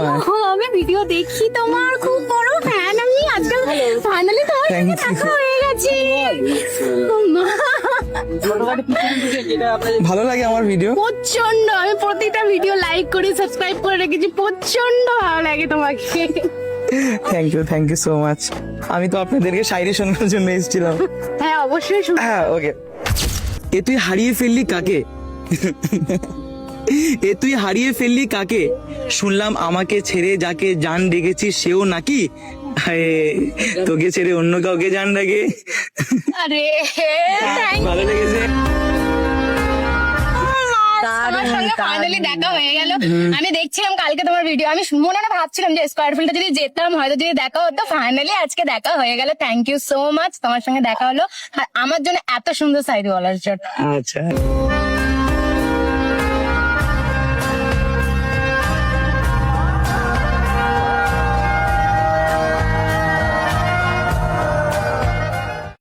তোমার। আমি ভিডিও দেখি, তোমার খুব বড় ফ্যান আমি। আজকাল ফাইনালি তোমার Thank সাথে you. দেখা হয়ে গেছে। মা, ভালো লাগে আমার ভিডিও। প্রচন্ড, আমি প্রতিটা ভিডিও লাইক করি, সাবস্ক্রাইব করে রেখেছি। প্রচন্ড ভালো লাগে তোমাকে। Thank you so much. আমি তো আপনাদেরকে শায়রি শোনানোর জন্য এসেছিলাম। হ্যাঁ অবশ্যই শুন। হ্যাঁ ওকে। এ তুই হারিয়ে ফেললি কাকে, এ তুই হারিয়ে ফেললি কাকে, শুনলাম আমাকে ছেড়ে যাকে জান ডেকেছিস সেও নাকি, আরে তোকে ছেড়ে অন্য কাউকে জান ডাকে। আরে thank you. ভালো লেগেছে। আমার সঙ্গে ফাইনালি দেখা হয়ে গেল। আমি দেখছিলাম কালকে তোমার ভিডিও, আমি মনে মনে ভাবছিলাম যে স্কোয়ার ফিল্ডে যদি যেতাম হয়তো যদি দেখা হতো। ফাইনালি আজকে দেখা হয়ে গেল। থ্যাংক ইউ সো মাচ, তোমার সঙ্গে দেখা হলো আর আমার জন্য এত সুন্দর শায়রি বলার জন্য। আচ্ছা